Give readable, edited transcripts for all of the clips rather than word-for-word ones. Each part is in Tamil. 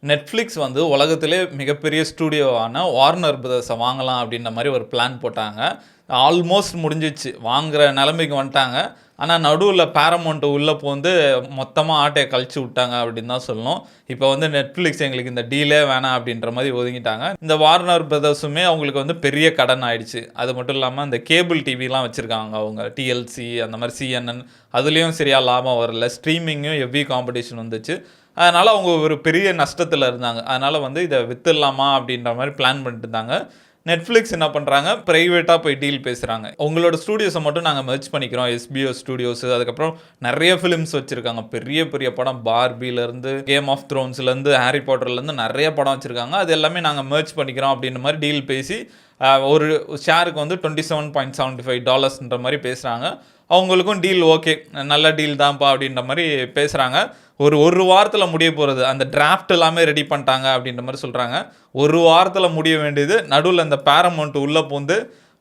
நெட்ஃப்ளிக்ஸ் வந்து உலகத்திலே மிகப்பெரிய ஸ்டூடியோவான வார்னர் பிரதர்ஸை வாங்கலாம் அப்படின்ற மாதிரி ஒரு பிளான் போட்டாங்க. ஆல்மோஸ்ட் முடிஞ்சிச்சு. வாங்குற நிலைமைக்கு வந்துட்டாங்க. ஆனால் நடுவில் பேரமௌண்ட் உள்ளே போந்து மொத்தமாக ஆட்டையை கழிச்சு விட்டாங்க அப்படின்னு தான் சொல்லணும். இப்போ வந்து நெட்ஃப்ளிக்ஸ் எங்களுக்கு இந்த டீலே வேணாம் அப்படின்ற மாதிரி ஒதுங்கிட்டாங்க. இந்த வார்னர் பிரதர்ஸுமே அவங்களுக்கு வந்து பெரிய கடன் ஆயிடுச்சு. அது மட்டும் இல்லாமல் இந்த கேபிள் டிவிலாம் வச்சுருக்காங்க அவங்க. டிஎல்சி அந்த மாதிரி சிஎன்என் அதுலேயும் சரியாக லாபம் வரல. ஸ்ட்ரீமிங்கும் ஹெவி காம்படிஷன் வந்துச்சு. அதனால் அவங்க ஒரு பெரிய நஷ்டத்தில் இருந்தாங்க. அதனால் வந்து இதை விற்றுடலாமா அப்படின்ற மாதிரி பிளான் பண்ணிட்டு இருந்தாங்க. நெட்ஃப்ளிக்ஸ் என்ன பண்ணுறாங்க, ப்ரைவேட்டாக போய் டீல் பேசுகிறாங்க. உங்களோட ஸ்டூடியோஸை மட்டும் நாங்கள் மெர்ஜ் பண்ணிக்கிறோம். எஸ்பிஓ ஸ்டூடியோஸு, அதுக்கப்புறம் நிறைய ஃபிலிம்ஸ் வச்சுருக்காங்க. பெரிய பெரிய படம், பார்பிலேருந்து கேம் ஆஃப் த்ரோன்ஸ்லேருந்து ஹாரி பாட்டர்லேருந்து நிறைய படம் வச்சுருக்காங்க. அது எல்லாமே நாங்கள் மெர்ஜ் பண்ணிக்கிறோம் அப்படின்ற மாதிரி டீல் பேசி ஒரு ஷேருக்கு வந்து $27.75 மாதிரி பேசுகிறாங்க. அவங்களுக்கும் டீல் ஓகே, நல்ல டீல் தான்ப்பா அப்படின்ற மாதிரி பேசுகிறாங்க. ஒரு வாரத்தில் முடிய போகிறது. அந்த டிராஃப்ட் எல்லாமே ரெடி பண்ணிட்டாங்க அப்படின்ற மாதிரி சொல்கிறாங்க. ஒரு வாரத்தில் முடிய வேண்டியது நடுவில் அந்த பேரமௌண்ட் உள்ளே பூந்து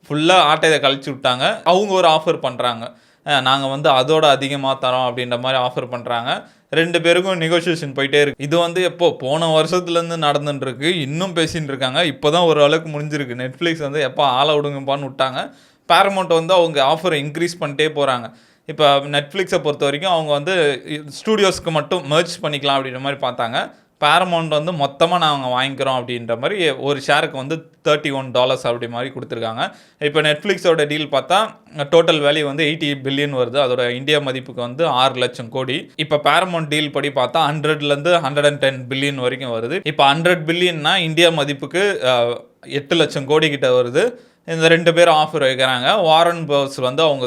ஃபுல்லாக ஆட்டையை கழிச்சு விட்டாங்க. அவங்க ஒரு ஆஃபர் பண்ணுறாங்க, நாங்கள் வந்து அதோட அதிகமாக தரோம் அப்படின்ற மாதிரி ஆஃபர் பண்ணுறாங்க. 2 பேருக்கும் நெகோசியேஷன் போயிட்டே இருக்குது. இது வந்து போன வருஷத்துலேருந்து நடந்துட்டுருக்கு. இன்னும் பேசின்னு இருக்காங்க. இப்போ தான் ஒரு அளவுக்கு முடிஞ்சிருக்கு. நெட்ஃப்ளிக்ஸ் வந்து எப்போ ஆளை விடுங்கப்பான்னு விட்டாங்க. பேரமௌண்ட் வந்து அவங்க ஆஃபரை இன்க்ரீஸ் பண்ணிட்டே போகிறாங்க. இப்போ நெட்ஃப்ளிக்ஸை பொறுத்த வரைக்கும் அவங்க வந்து ஸ்டூடியோஸ்க்கு மட்டும் மெர்ஜ் பண்ணிக்கலாம் அப்படின்ற மாதிரி பார்த்தாங்க. பேரமௌண்ட் வந்து மொத்தமாக நாங்கள் வாங்கிக்கிறோம் அப்படின்ற மாதிரி ஒரு ஷேருக்கு வந்து $31 அப்படி மாதிரி கொடுத்துருக்காங்க. இப்போ நெட்ஃப்ளிக்ஸோட டீல் பார்த்தா டோட்டல் வேல்யூ வந்து 80 பில்லியன் வருது. அதோட இந்தியா மதிப்புக்கு வந்து 6 லட்சம் கோடி. இப்போ பேரமௌண்ட் டீல் படி பார்த்தா 100லேருந்து 110 பில்லியன் வரைக்கும் வருது. இப்போ 100 பில்லியன்னா இந்தியா மதிப்புக்கு 8 லட்சம் கோடி கிட்ட வருது. இந்த 2 பேரும் ஆஃபர் வைக்கிறாங்க. வாரன் பர்ஸ் வந்து அவங்க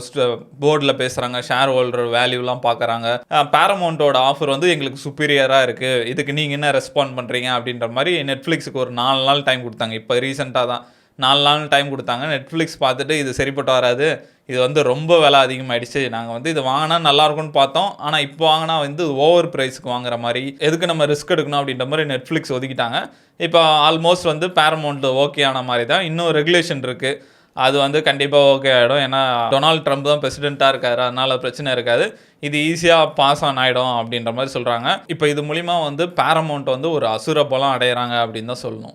போர்டில் பேசுகிறாங்க, ஷேர் ஹோல்டர் வேல்யூலாம் பார்க்குறாங்க. பேரமௌண்ட்டோட ஆஃபர் வந்து எங்களுக்கு சுப்பீரியராக இருக்குது, இதுக்கு நீங்கள் என்ன ரெஸ்பாண்ட் பண்ணுறீங்க அப்படின்ற மாதிரி நெட்ஃப்ளிக்ஸுக்கு ஒரு 4 நாள் டைம் கொடுத்தாங்க. இப்போ ரீசெண்டாக தான் 4 நாள் டைம் கொடுத்தாங்க. நெட்ஃப்ளிக்ஸ் பார்த்துட்டு இது சரிப்பட்டு வராது, இது வந்து ரொம்ப விலை அதிகமாகிடுச்சு, நாங்கள் வந்து இது வாங்கினா நல்லாயிருக்கும்னு பார்த்தோம், ஆனால் இப்போ வாங்கினா வந்து ஓவர் ப்ரைஸுக்கு வாங்குற மாதிரி, எதுக்கு நம்ம ரிஸ்க் எடுக்கணும் அப்படின்ற மாதிரி நெட்ஃப்ளிக்ஸ் ஒதுக்கிட்டாங்க. இப்போ ஆல்மோஸ்ட் வந்து பேரமௌண்ட் ஓகே ஆன மாதிரி தான். இன்னும் ரெகுலேஷன் இருக்குது, அது வந்து கண்டிப்பாக ஓகே ஆகிடும். ஏன்னா டொனால்ட் ட்ரம்ப் தான் பிரசிடெண்ட்டாக இருக்காரு, அதனால் பிரச்சனை இருக்காது. இது ஈஸியாக பாஸ் ஆன் ஆகிடும் அப்படின்ற மாதிரி சொல்கிறாங்க. இப்போ இது மூலிமா வந்து பேரமௌண்ட் வந்து ஒரு அசுர பலம் அடைகிறாங்க அப்படின்னு தான் சொல்லணும்.